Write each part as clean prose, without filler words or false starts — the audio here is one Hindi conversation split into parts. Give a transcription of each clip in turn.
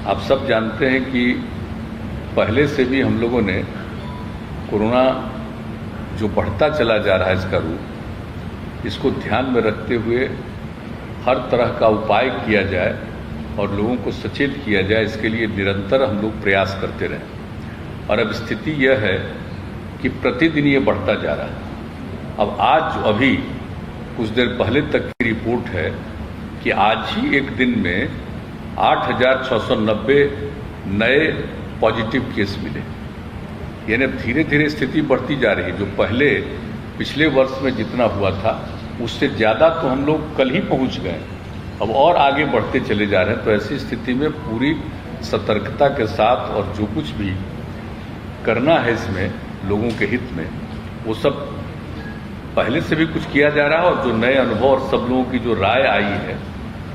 आप सब जानते हैं कि पहले से भी हम लोगों ने कोरोना जो बढ़ता चला जा रहा है इसका रूप, इसको ध्यान में रखते हुए हर तरह का उपाय किया जाए और लोगों को सचेत किया जाए, इसके लिए निरंतर हम लोग प्रयास करते रहें। और अब स्थिति यह है कि प्रतिदिन ये बढ़ता जा रहा है। अब आज अभी कुछ देर पहले तक की रिपोर्ट है कि आज ही एक दिन में 8,690 नए पॉजिटिव केस मिले। यानी अब धीरे धीरे स्थिति बढ़ती जा रही है। जो पहले पिछले वर्ष में जितना हुआ था उससे ज़्यादा तो हम लोग कल ही पहुंच गए, अब और आगे बढ़ते चले जा रहे हैं। तो ऐसी स्थिति में पूरी सतर्कता के साथ और जो कुछ भी करना है इसमें लोगों के हित में, वो सब पहले से भी कुछ किया जा रहा है। और जो नए अनुभव और सब लोगों की जो राय आई है,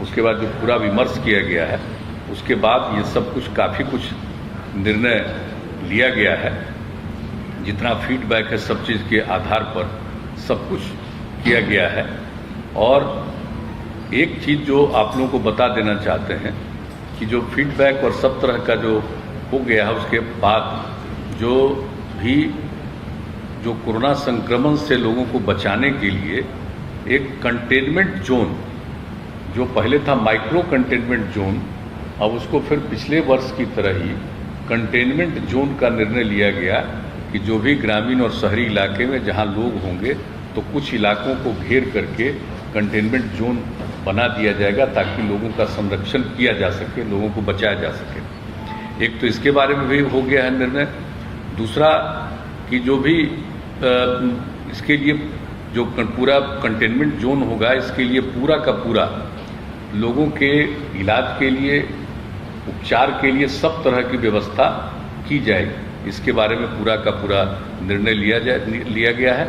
उसके बाद जो पूरा विमर्श किया गया है, उसके बाद ये सब कुछ काफ़ी कुछ निर्णय लिया गया है। जितना फीडबैक है सब चीज़ के आधार पर सब कुछ किया गया है। और एक चीज़ जो आप लोगों को बता देना चाहते हैं कि जो फीडबैक और सब तरह का जो हो गया है, उसके बाद जो कोरोना संक्रमण से लोगों को बचाने के लिए एक कंटेनमेंट जोन, जो पहले था माइक्रो कंटेनमेंट जोन, अब उसको फिर पिछले वर्ष की तरह ही कंटेनमेंट जोन का निर्णय लिया गया कि जो भी ग्रामीण और शहरी इलाके में जहां लोग होंगे तो कुछ इलाकों को घेर करके कंटेनमेंट जोन बना दिया जाएगा ताकि लोगों का संरक्षण किया जा सके, लोगों को बचाया जा सके। एक तो इसके बारे में भी हो गया है निर्णय। दूसरा कि जो भी इसके लिए जो पूरा कंटेनमेंट जोन होगा, इसके लिए पूरा का पूरा लोगों के इलाज के लिए, उपचार के लिए सब तरह की व्यवस्था की जाएगी। इसके बारे में पूरा का पूरा निर्णय लिया गया है।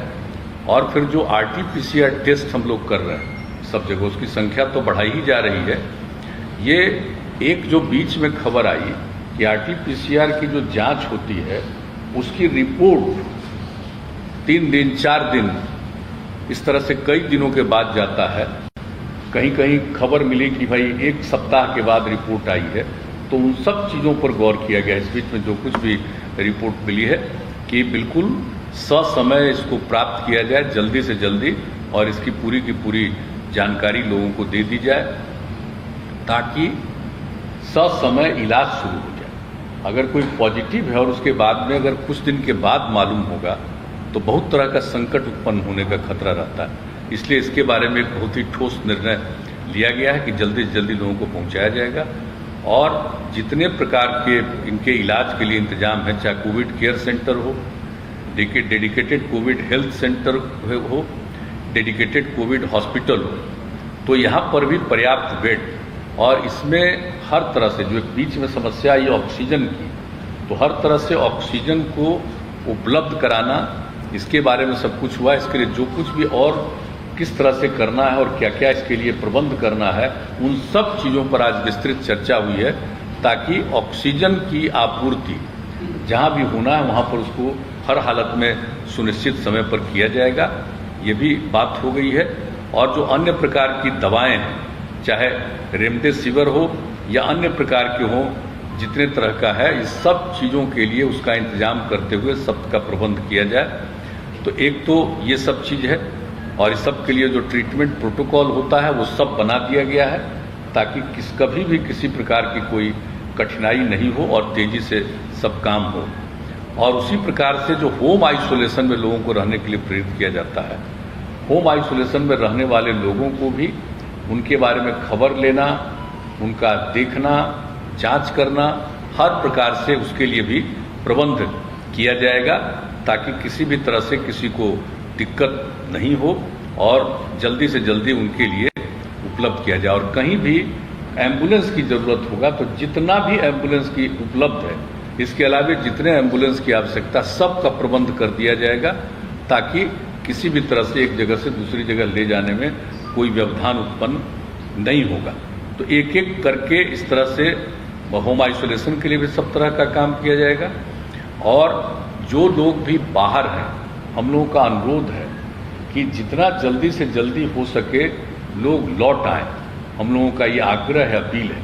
और फिर जो RT-PCR टेस्ट हम लोग कर रहे हैं सब जगह, उसकी संख्या तो बढ़ाई ही जा रही है। ये एक जो बीच में खबर आई कि RT-PCR की जो जांच होती है उसकी रिपोर्ट 3 दिन 4 दिन इस तरह से कई दिनों के बाद जाता है। कहीं कहीं खबर मिली कि भाई 1 सप्ताह के बाद रिपोर्ट आई है। तो उन सब चीज़ों पर गौर किया गया। इस बीच में जो कुछ भी रिपोर्ट मिली है कि बिल्कुल ससमय इसको प्राप्त किया जाए, जल्दी से जल्दी, और इसकी पूरी की पूरी जानकारी लोगों को दे दी जाए ताकि ससमय इलाज शुरू हो जाए। अगर कोई पॉजिटिव है और उसके बाद में अगर कुछ दिन के बाद मालूम होगा तो बहुत तरह का संकट उत्पन्न होने का खतरा रहता है। इसलिए इसके बारे में एक बहुत ही ठोस निर्णय लिया गया है कि जल्दी से जल्दी लोगों को पहुंचाया जाएगा। और जितने प्रकार के इनके इलाज के लिए इंतजाम है, चाहे कोविड केयर सेंटर हो, डेडिकेटेड कोविड हेल्थ सेंटर हो, डेडिकेटेड कोविड हॉस्पिटल हो, तो यहाँ पर भी पर्याप्त बेड, और इसमें हर तरह से जो एक बीच में समस्या आई ऑक्सीजन की, तो हर तरह से ऑक्सीजन को उपलब्ध कराना, इसके बारे में सब कुछ हुआ। इसके लिए जो कुछ भी और किस तरह से करना है और क्या क्या इसके लिए प्रबंध करना है, उन सब चीज़ों पर आज विस्तृत चर्चा हुई है ताकि ऑक्सीजन की आपूर्ति जहाँ भी होना है वहाँ पर उसको हर हालत में सुनिश्चित समय पर किया जाएगा। ये भी बात हो गई है। और जो अन्य प्रकार की दवाएं हैं, चाहे रेमडेसिविर हो या अन्य प्रकार के हों, जितने तरह का है, इस सब चीज़ों के लिए उसका इंतजाम करते हुए सबका प्रबंध किया जाए। तो एक तो ये सब चीज़ है, और इस सब के लिए जो ट्रीटमेंट प्रोटोकॉल होता है वो सब बना दिया गया है ताकि कभी भी किसी प्रकार की कोई कठिनाई नहीं हो और तेज़ी से सब काम हो। और उसी प्रकार से जो होम आइसोलेशन में लोगों को रहने के लिए प्रेरित किया जाता है, होम आइसोलेशन में रहने वाले लोगों को भी उनके बारे में खबर लेना, उनका देखना, जांच करना, हर प्रकार से उसके लिए भी प्रबंध किया जाएगा ताकि किसी भी तरह से किसी को दिक्कत नहीं हो और जल्दी से जल्दी उनके लिए उपलब्ध किया जाए। और कहीं भी एम्बुलेंस की ज़रूरत होगा तो जितना भी एम्बुलेंस की उपलब्ध है, इसके अलावा जितने एम्बुलेंस की आवश्यकता, सब का प्रबंध कर दिया जाएगा ताकि किसी भी तरह से एक जगह से दूसरी जगह ले जाने में कोई व्यवधान उत्पन्न नहीं होगा। तो एक एक करके इस तरह से होम आइसोलेशन के लिए भी सब तरह का काम किया जाएगा। और जो लोग भी बाहर हैं, हम लोगों का अनुरोध है कि जितना जल्दी से जल्दी हो सके लोग लौट आएं। हम लोगों का ये आग्रह है, अपील है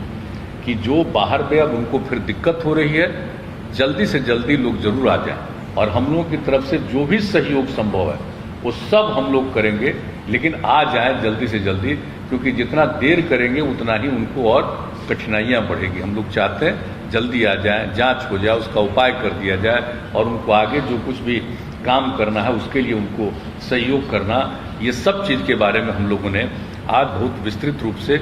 कि जो बाहर में अब उनको फिर दिक्कत हो रही है, जल्दी से जल्दी लोग जरूर आ जाएं और हम लोगों की तरफ से जो भी सहयोग संभव है वो सब हम लोग करेंगे, लेकिन आ जाएं जल्दी से जल्दी, क्योंकि जितना देर करेंगे उतना ही उनको और कठिनाइयां बढ़ेगी। हम लोग चाहते हैं जल्दी आ जाएं, जांच हो जाए, उसका उपाय कर दिया जाए और उनको आगे जो कुछ भी काम करना है उसके लिए उनको सहयोग करना, ये सब चीज़ के बारे में हम लोगों ने आज बहुत विस्तृत रूप से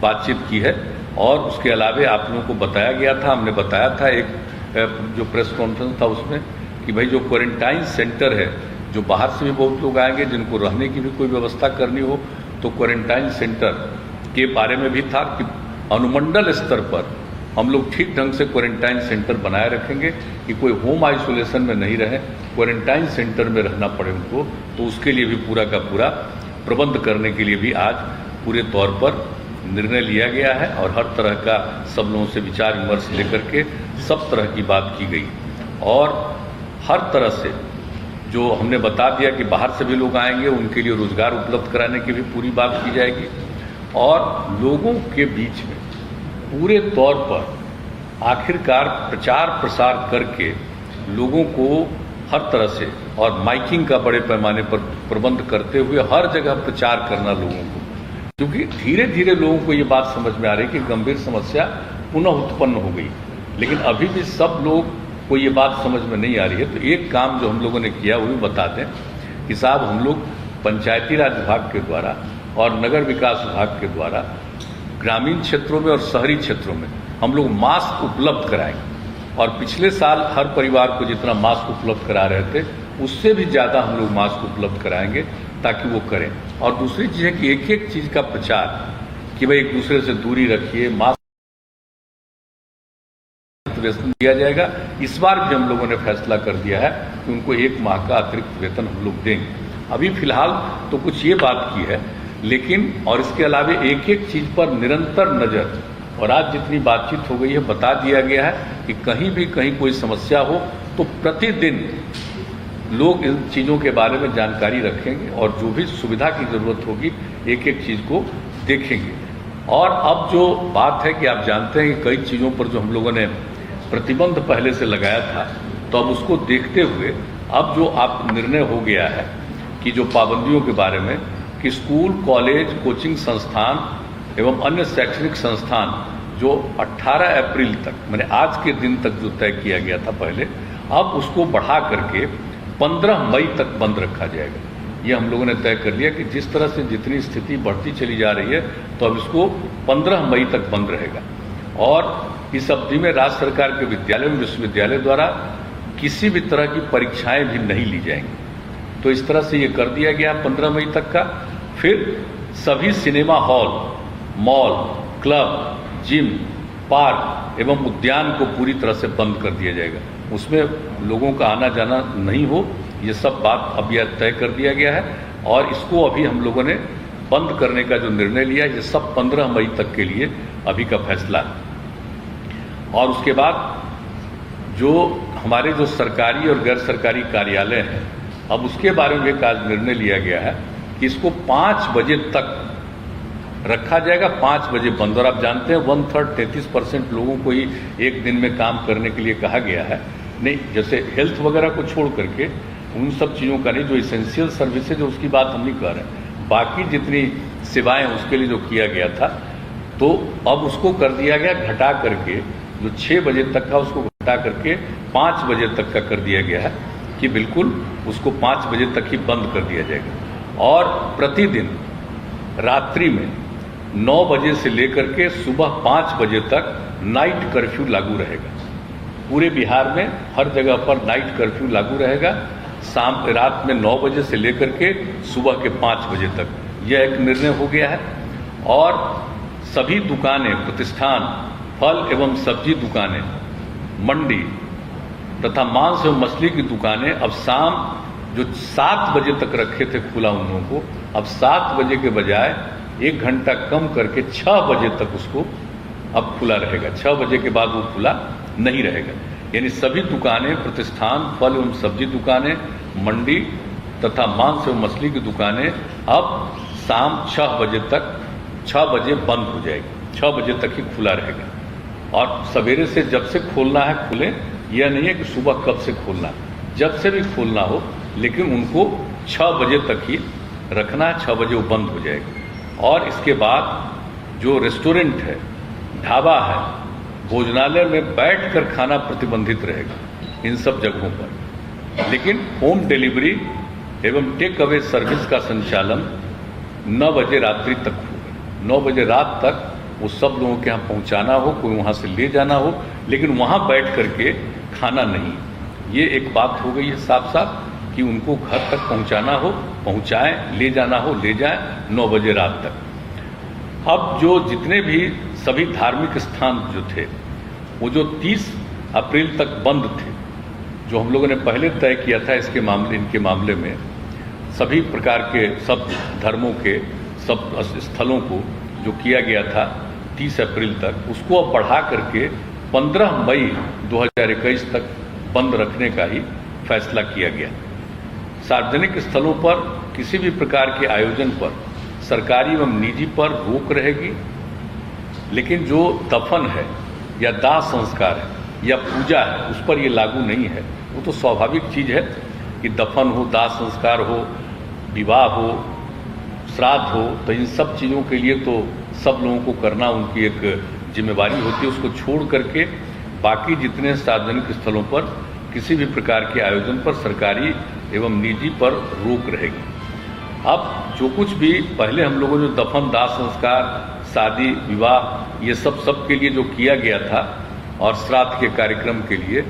बातचीत की है। और उसके अलावे आप लोगों को बताया गया था, हमने बताया था एक जो प्रेस कॉन्फ्रेंस था उसमें, कि भाई जो क्वारंटाइन सेंटर है, जो बाहर से भी बहुत लोग आएंगे जिनको रहने की भी कोई व्यवस्था करनी हो, तो क्वारंटाइन सेंटर के बारे में भी था कि अनुमंडल स्तर पर हम लोग ठीक ढंग से क्वारंटाइन सेंटर बनाए रखेंगे कि कोई होम आइसोलेशन में नहीं रहे, क्वारंटाइन सेंटर में रहना पड़े उनको, तो उसके लिए भी पूरा का पूरा प्रबंध करने के लिए भी आज पूरे तौर पर निर्णय लिया गया है और हर तरह का सब लोगों से विचार विमर्श लेकर के सब तरह की बात की गई। और हर तरह से जो हमने बता दिया कि बाहर से भी लोग आएंगे उनके लिए रोजगार उपलब्ध कराने की भी पूरी बात की जाएगी और लोगों के बीच में पूरे तौर पर आखिरकार प्रचार प्रसार करके लोगों को हर तरह से और माइकिंग का बड़े पैमाने पर प्रबंध करते हुए हर जगह प्रचार करना लोगों को, क्योंकि धीरे धीरे लोगों को ये बात समझ में आ रही है कि गंभीर समस्या पुनः उत्पन्न हो गई, लेकिन अभी भी सब लोग को ये बात समझ में नहीं आ रही है। तो एक काम जो हम लोगों ने किया वो भी बताते हैं कि साहब हम लोग पंचायती राज विभाग के द्वारा और नगर विकास विभाग के द्वारा ग्रामीण क्षेत्रों में और शहरी क्षेत्रों में हम लोग मास्क उपलब्ध कराएंगे और पिछले साल हर परिवार को जितना मास्क उपलब्ध करा रहे थे उससे भी ज़्यादा हम लोग मास्क उपलब्ध कराएंगे ताकि वो करें। और दूसरी चीज़ है कि एक एक चीज़ का प्रचार कि भाई एक दूसरे से दूरी रखिए, मास्क वेतन दिया जाएगा। इस बार भी हम लोगों ने फैसला कर दिया है कि उनको 1 माह का अतिरिक्त वेतन हम लोग देंगे। अभी फिलहाल तो कुछ ये बात की है, लेकिन और इसके अलावे एक एक चीज पर निरंतर नजर, और आज जितनी बातचीत हो गई है बता दिया गया है कि कहीं भी कहीं कोई समस्या हो तो प्रतिदिन लोग इन चीज़ों के बारे में जानकारी रखेंगे और जो भी सुविधा की जरूरत होगी एक एक चीज़ को देखेंगे। और अब जो बात है कि आप जानते हैं कि कई चीज़ों पर जो हम लोगों ने प्रतिबंध पहले से लगाया था, तो अब उसको देखते हुए अब जो आप निर्णय हो गया है कि जो पाबंदियों के बारे में कि स्कूल, कॉलेज, कोचिंग संस्थान एवं अन्य शैक्षणिक संस्थान जो 18 अप्रैल तक, मैंने आज के दिन तक जो तय किया गया था पहले, अब उसको बढ़ा करके 15 मई तक बंद रखा जाएगा। ये हम लोगों ने तय कर लिया कि जिस तरह से जितनी स्थिति बढ़ती चली जा रही है तो अब इसको 15 मई तक बंद रहेगा। और इस अवधि में राज्य सरकार के विद्यालय एवं विश्वविद्यालय द्वारा किसी भी तरह की परीक्षाएं भी नहीं ली जाएंगी। तो इस तरह से ये कर दिया गया 15 मई तक का। फिर सभी cinema hall, mall, club, gym, park एवं उद्यान को पूरी तरह से बंद कर दिया जाएगा। उसमें लोगों का आना जाना नहीं हो, ये सब बात अब यह तय कर दिया गया है और इसको अभी हम लोगों ने बंद करने का जो निर्णय लिया, ये सब 15 मई तक के लिए अभी का फैसला है। और उसके बाद जो हमारे जो सरकारी और गैर सरकारी कार्यालय हैं, अब उसके बारे में एक आज निर्णय लिया गया है कि इसको 5 बजे तक रखा जाएगा, 5 बजे बंद। और आप जानते हैं 1/3 33% लोगों को ही एक दिन में काम करने के लिए कहा गया है। नहीं, जैसे हेल्थ वगैरह को छोड़ करके उन सब चीज़ों का नहीं, जो इसेंशियल सर्विसेज है उसकी बात हम नहीं कर रहे, बाकी जितनी सेवाएं उसके लिए जो किया गया था, तो अब उसको कर दिया गया घटा करके, जो 6 बजे तक था उसको घटा करके 5 बजे तक का कर दिया गया है कि बिल्कुल उसको 5 बजे तक ही बंद कर दिया जाएगा। और प्रतिदिन रात्रि में 9 बजे से लेकर के सुबह 5 बजे तक नाइट कर्फ्यू लागू रहेगा। पूरे बिहार में हर जगह पर नाइट कर्फ्यू लागू रहेगा, रात में 9 बजे से लेकर के सुबह के 5 बजे तक। यह एक निर्णय हो गया है। और सभी दुकानें, प्रतिष्ठान, फल एवं सब्जी दुकानें, मंडी तथा मांस एवं मछली की दुकानें अब शाम जो 7 बजे तक रखे थे खुला उन लोगों को, अब 7 बजे के बजाय 1 घंटा कम करके 6 बजे तक उसको अब खुला रहेगा। 6 बजे के बाद वो खुला नहीं रहेगा। यानी सभी दुकानें, प्रतिष्ठान, फल एवं सब्जी दुकानें, मंडी तथा मांस एवं मछली की दुकानें अब शाम 6 बजे तक, 6 बजे बंद हो जाएगी, 6 बजे तक ही खुला रहेगा। और सवेरे से जब से खोलना है खुलें, यह नहीं है कि सुबह कब से खोलना है, जब से भी खोलना हो, लेकिन उनको 6 बजे तक ही रखना है। 6 बजे वो बंद हो जाएगा। और इसके बाद जो रेस्टोरेंट है, ढाबा है, भोजनालय में बैठकर खाना प्रतिबंधित रहेगा इन सब जगहों पर, लेकिन होम डिलीवरी एवं टेक अवे सर्विस का संचालन 9 बजे रात्रि तक होगा। 9 बजे रात तक वो सब लोगों के यहाँ पहुँचाना हो, कोई वहाँ से ले जाना हो, लेकिन वहाँ बैठ करके खाना नहीं। ये एक बात हो गई है साफ साफ कि उनको घर तक पहुँचाना हो पहुँचाएं, ले जाना हो ले जाएं 9 बजे रात तक। अब जो जितने भी सभी धार्मिक स्थान जो थे वो जो 30 अप्रैल तक बंद थे, जो हम लोगों ने पहले तय किया था इनके मामले में सभी प्रकार के सब धर्मों के सब स्थलों को जो किया गया था 30 अप्रैल तक, उसको अब बढ़ा करके 15 मई 2021 तक बंद रखने का ही फैसला किया गया। सार्वजनिक स्थलों पर किसी भी प्रकार के आयोजन पर सरकारी एवं निजी पर रोक रहेगी, लेकिन जो दफन है या दाह संस्कार है या पूजा है उस पर ये लागू नहीं है। वो तो स्वाभाविक चीज़ है कि दफन हो, दाह संस्कार हो, विवाह हो, श्राद्ध हो, तो इन सब चीज़ों के लिए तो सब लोगों को करना उनकी एक जिम्मेवारी होती है। उसको छोड़ करके बाकी जितने सार्वजनिक स्थलों पर किसी भी प्रकार के आयोजन पर सरकारी एवं निजी पर रोक रहेगी। अब जो कुछ भी पहले हम लोगों ने दफन, दाह संस्कार, शादी, विवाह ये सब के लिए जो किया गया था और श्राद्ध के कार्यक्रम के लिए,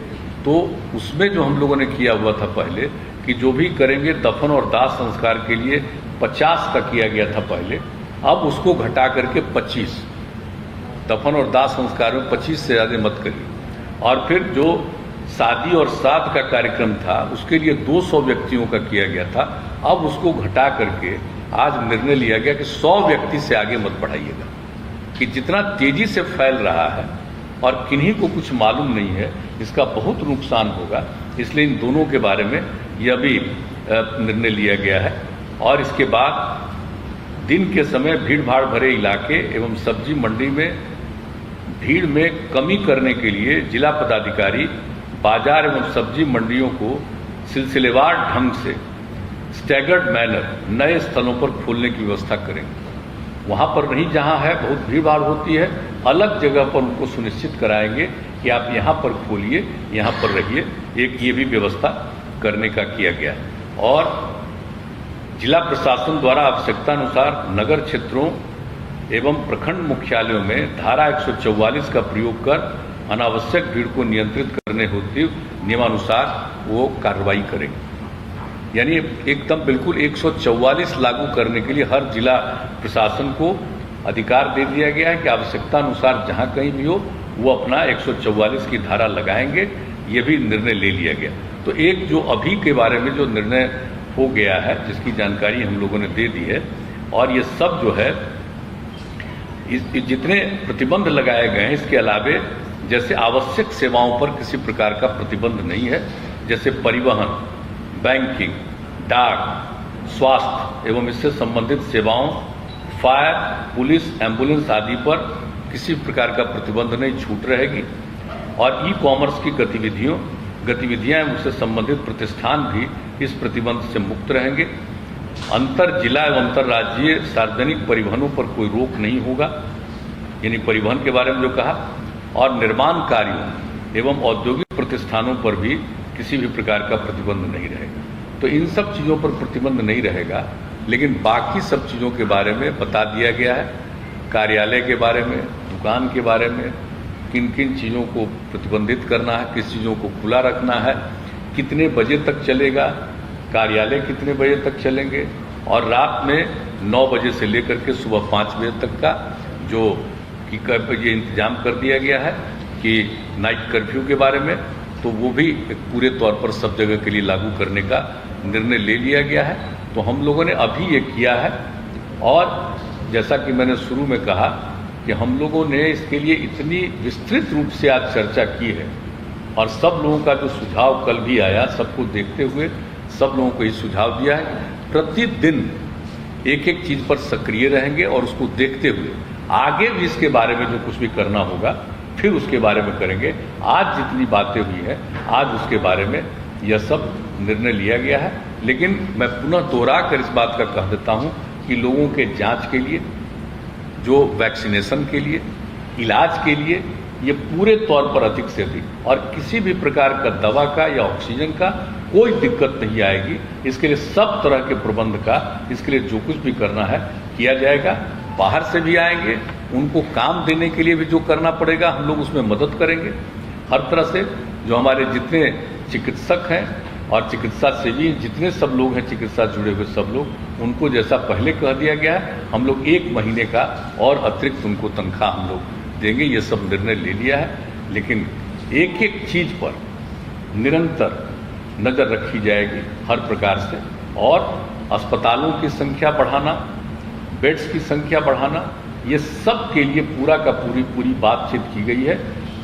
तो उसमें जो हम लोगों ने किया हुआ था पहले कि जो भी करेंगे दफन और दाह संस्कार के लिए 50 का किया गया था पहले, अब उसको घटा करके 25, दफन और दाह संस्कार में 25 से ज़्यादा मत करिए। और फिर जो शादी और श्राद्ध का कार्यक्रम था उसके लिए 200 व्यक्तियों का किया गया था, अब उसको घटा करके आज निर्णय लिया गया कि 100 व्यक्ति से आगे मत बढ़ाइएगा, कि जितना तेजी से फैल रहा है और किन्हीं को कुछ मालूम नहीं है, इसका बहुत नुकसान होगा। इसलिए इन दोनों के बारे में यह भी निर्णय लिया गया है। और इसके बाद दिन के समय भीड़ भाड़ भरे इलाके एवं सब्जी मंडी में भीड़ में कमी करने के लिए जिला पदाधिकारी बाजार एवं सब्जी मंडियों को सिलसिलेवार ढंग से स्टैगर्ड मैनर नए स्थलों पर खोलने की व्यवस्था करेंगे। वहाँ पर नहीं जहाँ है बहुत भीड़ भाड़ होती है, अलग जगह पर उनको सुनिश्चित कराएंगे कि आप यहाँ पर खोलिए, यहाँ पर रहिए। एक ये भी व्यवस्था करने का किया गया। और जिला प्रशासन द्वारा आवश्यकतानुसार नगर क्षेत्रों एवं प्रखंड मुख्यालयों में धारा 144 का प्रयोग कर अनावश्यक भीड़ को नियंत्रित करने होते नियमानुसार वो कार्रवाई करेंगे। यानी एकदम बिल्कुल 144 लागू करने के लिए हर जिला प्रशासन को अधिकार दे दिया गया है कि आवश्यकता अनुसार जहां कहीं भी हो वो अपना 144 की धारा लगाएंगे। ये भी निर्णय ले लिया गया। तो एक जो अभी के बारे में जो निर्णय हो गया है जिसकी जानकारी हम लोगों ने दे दी है, और ये सब जो है जितने प्रतिबंध लगाए गए हैं इसके अलावे जैसे आवश्यक सेवाओं पर किसी प्रकार का प्रतिबंध नहीं है, जैसे परिवहन, बैंकिंग, डाक, स्वास्थ्य एवं इससे संबंधित सेवाओं, फायर, पुलिस, एम्बुलेंस आदि पर किसी प्रकार का प्रतिबंध नहीं, छूट रहेगी। और ई कॉमर्स की गतिविधियां एवं उससे संबंधित प्रतिष्ठान भी इस प्रतिबंध से मुक्त रहेंगे। अंतर जिला एवं अंतर्राज्यीय सार्वजनिक परिवहनों पर कोई रोक नहीं होगा, यानी परिवहन के बारे में जो कहा, और निर्माण कार्यों एवं औद्योगिक प्रतिष्ठानों पर भी किसी भी प्रकार का प्रतिबंध नहीं रहेगा। तो इन सब चीज़ों पर प्रतिबंध नहीं रहेगा, लेकिन बाकी सब चीज़ों के बारे में बता दिया गया है। कार्यालय के बारे में, दुकान के बारे में, किन किन चीज़ों को प्रतिबंधित करना है, किस चीज़ों को खुला रखना है, कितने बजे तक चलेगा, कार्यालय कितने बजे तक चलेंगे, और रात में 9 बजे से लेकर के सुबह 5 बजे तक का जो कि ये इंतजाम कर दिया गया है कि नाइट कर्फ्यू के बारे में, तो वो भी पूरे तौर पर सब जगह के लिए लागू करने का निर्णय ले लिया गया है। तो हम लोगों ने अभी ये किया है। और जैसा कि मैंने शुरू में कहा कि हम लोगों ने इसके लिए इतनी विस्तृत रूप से आज चर्चा की है, और सब लोगों का जो सुझाव कल भी आया, सबको देखते हुए सब लोगों को ये सुझाव दिया है। प्रतिदिन एक एक चीज़ पर सक्रिय रहेंगे और उसको देखते हुए आगे भी इसके बारे में जो कुछ भी करना होगा फिर उसके बारे में करेंगे। आज जितनी बातें हुई हैं, आज उसके बारे में यह सब निर्णय लिया गया है। लेकिन मैं पुनः दोहरा कर इस बात का कह देता हूं कि लोगों के जांच के लिए, जो वैक्सीनेशन के लिए, इलाज के लिए, ये पूरे तौर पर अधिक से अधिक और किसी भी प्रकार का दवा का या ऑक्सीजन का कोई दिक्कत नहीं आएगी। इसके लिए सब तरह के प्रबंध का, इसके लिए जो कुछ भी करना है किया जाएगा। बाहर से भी आएंगे, उनको काम देने के लिए भी जो करना पड़ेगा हम लोग उसमें मदद करेंगे हर तरह से। जो हमारे जितने चिकित्सक हैं और चिकित्सा सेवी जितने सब लोग हैं, चिकित्सा जुड़े हुए सब लोग, उनको जैसा पहले कह दिया गया है, हम लोग 1 महीने का और अतिरिक्त उनको तनख्वाह हम लोग देंगे। ये सब निर्णय ले लिया है। लेकिन एक एक चीज पर निरंतर नजर रखी जाएगी हर प्रकार से, और अस्पतालों की संख्या बढ़ाना, बेड्स की संख्या बढ़ाना, ये सब के लिए पूरा का पूरी बातचीत की गई है,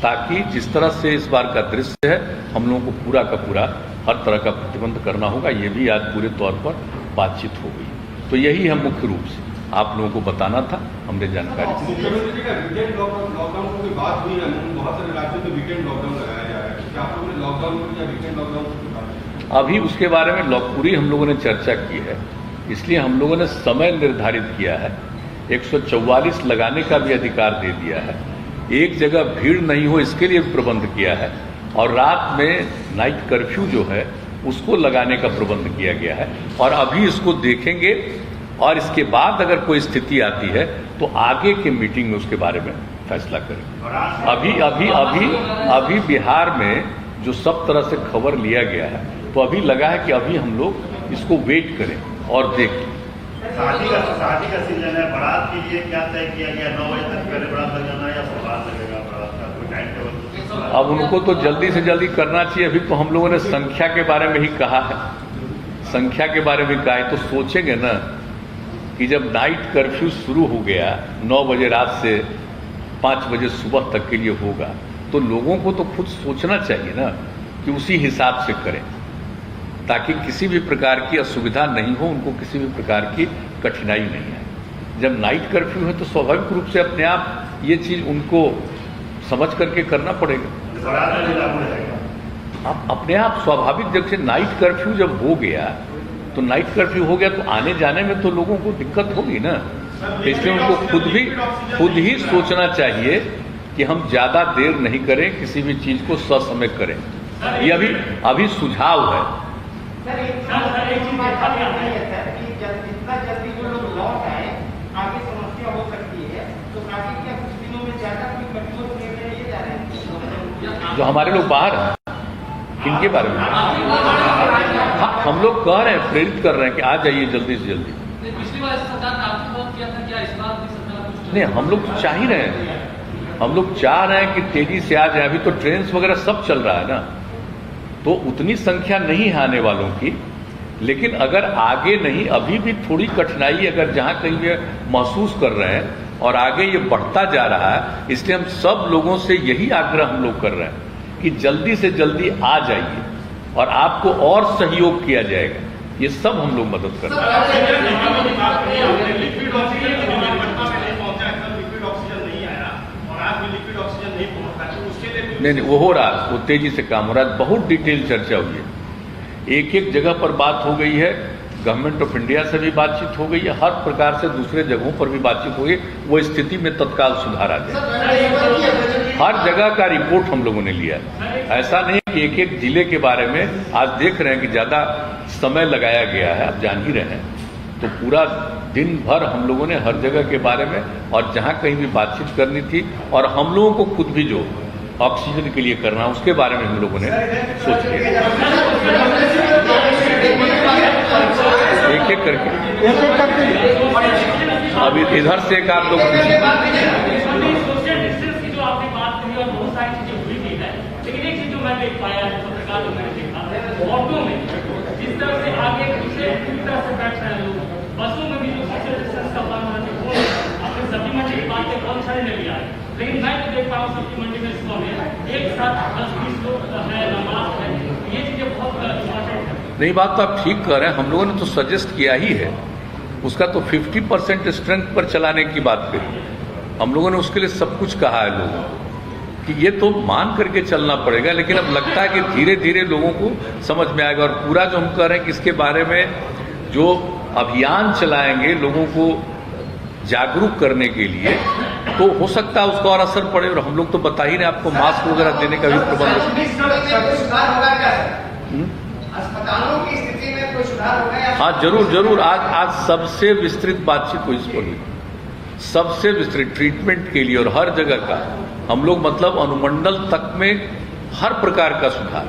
ताकि जिस तरह से इस बार का दृश्य है, हम लोगों को पूरा का पूरा हर तरह का प्रतिबंध करना होगा। ये भी आज पूरे तौर पर बातचीत हो गई। तो यही है मुख्य रूप से आप लोगों को बताना था, हमने जानकारी दी। मुख्यमंत्री का वीकेंड लॉकडाउन की बात हुई है, बहुत सारे राज्यों में वीकेंड लॉकडाउन लगाया जा रहा है। क्या आप लोगों ने लॉकडाउन या वीकेंड लॉकडाउन की बात? अभी उसके बारे में पूरी हम लोगों ने चर्चा की है, इसलिए हम लोगों ने समय निर्धारित किया है। 144 लगाने का भी अधिकार दे दिया है। एक जगह भीड़ नहीं हो इसके लिए प्रबंध किया है, और रात में नाइट कर्फ्यू जो है उसको लगाने का प्रबंध किया गया है। और अभी इसको देखेंगे, और इसके बाद अगर कोई स्थिति आती है तो आगे के मीटिंग में उसके बारे में फैसला करेंगे। अभी बिहार में जो सब तरह से खबर लिया गया है, तो अभी लगा है कि अभी हम लोग इसको वेट करें और देखें। शादी का सीजन है, बारात के लिए क्या तय किया गया? 9 बजे तक पहले बारात लग जाना या बाद लगेगा बारात का कोई टाइम टेबल? अब उनको तो जल्दी से जल्दी करना चाहिए। अभी तो हम लोगों ने संख्या के बारे में ही कहा है, संख्या के बारे में कहा है। तो सोचेंगे ना कि जब नाइट कर्फ्यू शुरू हो गया 9 बजे रात से 5 बजे सुबह तक के लिए होगा, तो लोगों को तो खुद सोचना चाहिए ना कि उसी हिसाब से करें, ताकि किसी भी प्रकार की असुविधा नहीं हो, उनको किसी भी प्रकार की कठिनाई नहीं है। जब नाइट कर्फ्यू है तो स्वाभाविक रूप से अपने आप ये चीज उनको समझ करके करना पड़ेगा। आप अपने आप स्वाभाविक, जब से नाइट कर्फ्यू जब हो गया तो नाइट कर्फ्यू हो गया तो आने जाने में तो लोगों को दिक्कत होगी ना। तो इसलिए उनको खुद ही सोचना चाहिए कि हम ज्यादा देर नहीं करें, किसी भी चीज को ससमय करें। ये अभी सुझाव है। सर एक चीज बात है सर कि जितना जल्दी जो लोग लौट आए, आगे समस्या हो सकती है, तो आगे क्या कुछ दिनों में ज्यादा कोई कठोर निर्णय लिए जा रहे हैं? जो हमारे लोग बाहर हैं, किनके बारे में? हाँ, हम लोग कह रहे हैं, प्रेरित कर रहे हैं कि आ जाइए जल्दी से जल्दी। पिछली बार सरकार काफी बहुत किया था, क्या इस बार भी सरकार? नहीं, हम लोग चाह ही रहे हैं, हम लोग चाह रहे हैं कि तेजी से आ जाए। अभी तो ट्रेन वगैरह सब चल रहा है ना, तो उतनी संख्या नहीं है आने वालों की। लेकिन अगर आगे नहीं, अभी भी थोड़ी कठिनाई अगर जहां कहीं ये महसूस कर रहे हैं और आगे ये बढ़ता जा रहा है, इसलिए हम सब लोगों से यही आग्रह हम लोग कर रहे हैं कि जल्दी से जल्दी आ जाइए और आपको और सहयोग किया जाएगा। ये सब हम लोग मदद कर रहे हैं। लिक्विड ऑक्सीजन नहीं पहुंचा, लिक्विड ऑक्सीजन नहीं आया और आज भी लिक्विड ऑक्सीजन नहीं पहुंचा, तो उसके लिए नहीं, वो हो रहा है, वो तेजी से काम हो रहा है। बहुत डिटेल चर्चा हुई है, एक एक जगह पर बात हो गई है। गवर्नमेंट ऑफ इंडिया से भी बातचीत हो गई है, हर प्रकार से दूसरे जगहों पर भी बातचीत हो गई। वो स्थिति में तत्काल सुधार आ जाए। हर जगह का रिपोर्ट हम लोगों ने लिया है। ऐसा नहीं कि एक एक जिले के बारे में आज देख रहे हैं कि ज्यादा समय लगाया गया है, आप जान ही रहे हैं। तो पूरा दिन भर हम लोगों ने हर जगह के बारे में और जहां कहीं भी बातचीत करनी थी, और हम लोगों को खुद भी जो ऑक्सीजन के लिए करना, उसके बारे में हम लोगों ने सोच लिया। एक एक करके अभी इधर से एक आप लोग लेकिन एक चीज जो मैं देख पाया है, पत्रकार जो मैंने देखा, ऑटो में जिस तरह से आगे पीछे पूरी तरह से बैठ रहे हैं लोग, बसों में भी जो सोशल डिस्टेंस का पालन होना चाहिए, आपने सब्जी मंडी की बात बहुत सारे ने लिया है। लेकिन मैं तो देख पा रहा हूँ सब्जी मंडी में सुबह में एक साथ 10-20 लोग है, नमाज है, ये चीजें बहुत इम्पोर्टेंट है। नहीं, बात तो आप ठीक कर रहे हैं। हम लोगों ने तो सजेस्ट किया ही है, उसका तो 50% स्ट्रेंथ पर चलाने की बात करी। हम लोगों ने उसके लिए सब कुछ कहा है लोगों को, कि ये तो मान करके चलना पड़ेगा, लेकिन अब लगता है कि धीरे धीरे लोगों को समझ में आएगा। और पूरा जो हम कह रहे हैं कि इसके बारे में जो अभियान चलाएंगे लोगों को जागरूक करने के लिए, तो हो सकता है उसका और असर पड़े। और हम लोग तो बता ही रहे आपको, मास्क वगैरह देने का भी प्रबंध। सुधार होगा क्या सर? अस्पतालों की स्थिति में कोई सुधार होगा या? हाँ, जरूर जरूर। आज सबसे विस्तृत बातचीत हुई इस पर हुई, सबसे विस्तृत ट्रीटमेंट के लिए और हर जगह का हम लोग मतलब अनुमंडल तक में हर प्रकार का सुधार,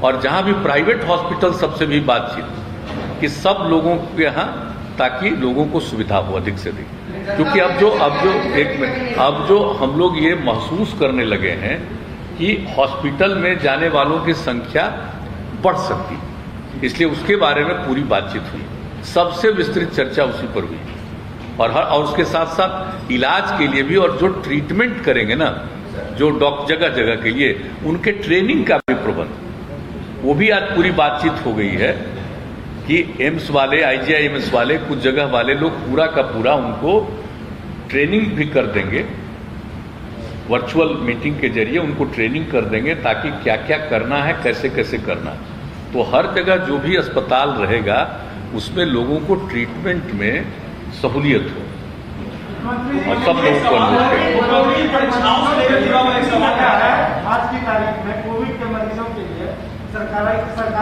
और जहां भी प्राइवेट हॉस्पिटल सबसे भी बातचीत कि सब लोगों के यहाँ, ताकि लोगों को सुविधा हो अधिक से अधिक। क्योंकि अब जो हम लोग ये महसूस करने लगे हैं कि हॉस्पिटल में जाने वालों की संख्या बढ़ सकती, इसलिए उसके बारे में पूरी बातचीत हुई, सबसे विस्तृत चर्चा उसी पर हुई। और उसके साथ साथ इलाज के लिए भी, और जो ट्रीटमेंट करेंगे ना, जो जगह जगह के लिए उनके ट्रेनिंग का भी प्रबंध, वो भी आज पूरी बातचीत हो गई है कि एम्स वाले, IGIMS वाले, कुछ जगह वाले लोग पूरा का पूरा उनको ट्रेनिंग भी कर देंगे, वर्चुअल मीटिंग के जरिए उनको ट्रेनिंग कर देंगे, ताकि क्या क्या करना है, कैसे कैसे करना है। तो हर जगह जो भी अस्पताल रहेगा उसमें लोगों को ट्रीटमेंट में सहूलियत हो और सब लोगों को अनुभव आज की तारीख में कोविड के मरीजों के लिए सरकारी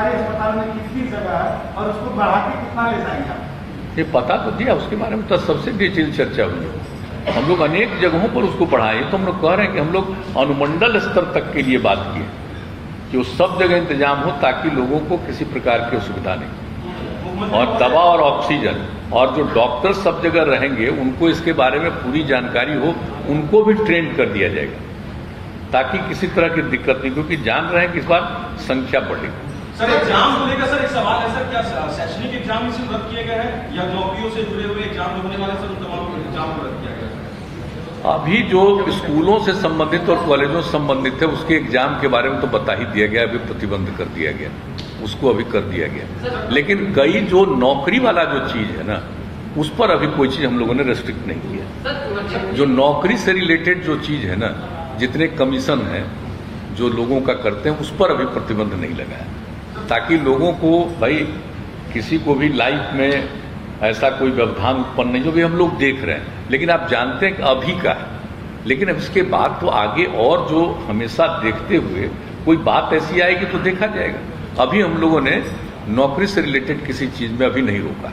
अस्पताल में कितनी जगह है और उसको बढ़ा के कितना ले जाएंगे? ये पता तो दिया, उसके बारे में तो सबसे डिटेल चर्चा हुई है। हम लोग अनेक जगहों पर उसको बढ़ाए, तो हम लोग कह रहे हैं कि हम लोग अनुमंडल स्तर तक के लिए बात की है कि वो सब जगह इंतजाम हो, ताकि लोगों को किसी प्रकार की असुविधा नहीं, और दवा और ऑक्सीजन, और जो डॉक्टर सब जगह रहेंगे उनको इसके बारे में पूरी जानकारी हो, उनको भी ट्रेन कर दिया जाएगा, ताकि किसी तरह की दिक्कत नहीं, क्योंकि जान रहे हैं कि इस बार संख्या बढ़ेगी। सर एग्जाम को लेकर सर एक सवाल है सर, क्या शैक्षणिक एग्जाम इसी रद्द किए गए हैं या नौकरियों से जुड़े हुए एग्जाम होने वाले सर तमाम एग्जाम को रद्द किया गया है? अभी जो स्कूलों से संबंधित और कॉलेजों से संबंधित है उसके एग्जाम के बारे में तो बता ही दिया गया, अभी प्रतिबंध कर दिया गया, उसको अभी कर दिया गया। लेकिन कई जो नौकरी वाला जो चीज है ना, उस पर अभी कोई चीज हम लोगों ने रेस्ट्रिक्ट नहीं किया। जो नौकरी से रिलेटेड जो चीज है ना, जितने कमीशन है जो लोगों का करते हैं, उस पर अभी प्रतिबंध नहीं लगा है, ताकि लोगों को भाई किसी को भी लाइफ में ऐसा कोई व्यवधान उत्पन्न नहीं, जो भी हम लोग देख रहे हैं। लेकिन आप जानते हैं कि अभी का है, लेकिन अब इसके बाद तो आगे और जो हमेशा देखते हुए कोई बात ऐसी आएगी तो देखा जाएगा। अभी हम लोगों ने नौकरी से रिलेटेड किसी चीज में अभी नहीं रोका।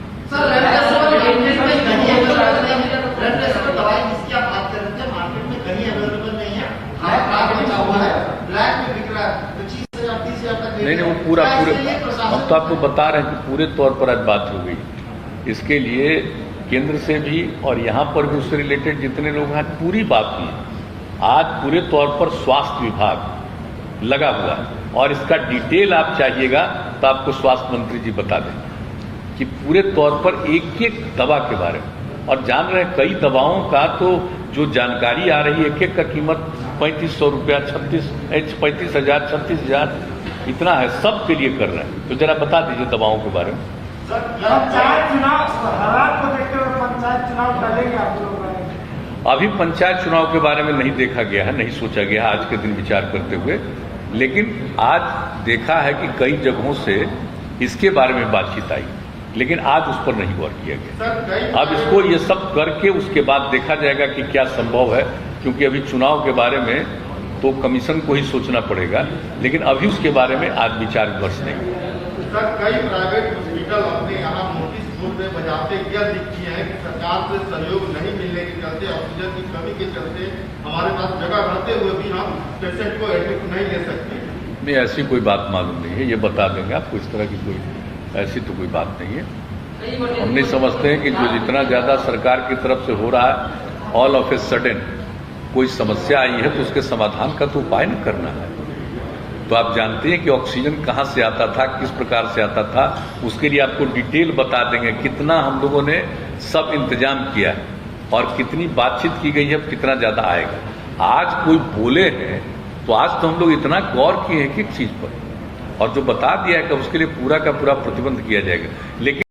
नहीं, वो पूरे हम तो आपको बता रहे हैं कि पूरे तौर पर आज बात हो गई। इसके लिए केंद्र से भी और यहाँ पर भी उससे रिलेटेड जितने लोग हैं, पूरी बात हुई। आज पूरे तौर पर स्वास्थ्य विभाग लगा हुआ है, और इसका डिटेल आप चाहिएगा तो आपको स्वास्थ्य मंत्री जी बता दें कि पूरे तौर पर एक एक दवा के बारे में। और जान रहे हैं कई दवाओं का तो जो जानकारी आ रही है, एक एक का कीमत 3500 रुपया, 35,000, 36,000 इतना है, सब के लिए कर रहे हैं। तो जरा बता दीजिए दवाओं के बारे में। पंचायत चुनाव हालात को देखते हुए पंचायत चुनाव करेंगे आप लोग? अभी पंचायत चुनाव के बारे में नहीं देखा गया है, नहीं सोचा गया है आज के दिन विचार करते हुए। लेकिन आज देखा है कि कई जगहों से इसके बारे में बातचीत आई, लेकिन आज उस पर नहीं गौर किया गया। अब इसको ये सब करके उसके बाद देखा जाएगा कि क्या संभव है, क्योंकि अभी चुनाव के बारे में तो कमीशन को ही सोचना पड़ेगा, लेकिन अभी उसके बारे में आज विचार विमर्श नहीं। सर, कई प्राइवेट हॉस्पिटल अपने यहाँ नोटिस बोर्ड में बजाते यह लिखी है कि सरकार से सहयोग नहीं मिलने के चलते, ऑक्सीजन की कमी के चलते हमारे पास जगह रहते हुए भी हम पेशेंट को एडमिट नहीं ले सकते। नहीं, ऐसी कोई बात मालूम नहीं है, ये बता देंगे आपको। इस तरह की कोई ऐसी तो कोई बात नहीं है। हम नहीं समझते हैं कि जो जितना ज़्यादा सरकार की तरफ से हो रहा है, ऑल ऑफ ए सडन कोई समस्या आई है तो उसके समाधान का तो उपाय न करना है। तो आप जानते हैं कि ऑक्सीजन कहाँ से आता था, किस प्रकार से आता था, उसके लिए आपको डिटेल बता देंगे कितना हम लोगों ने सब इंतजाम किया है और कितनी बातचीत की गई है, कितना ज़्यादा आएगा। आज कोई बोले हैं तो आज तो हम लोग इतना गौर किए हैं कि एक चीज़ पर, और जो बता दिया है कि उसके लिए पूरा का पूरा प्रतिबंध किया जाएगा। लेकिन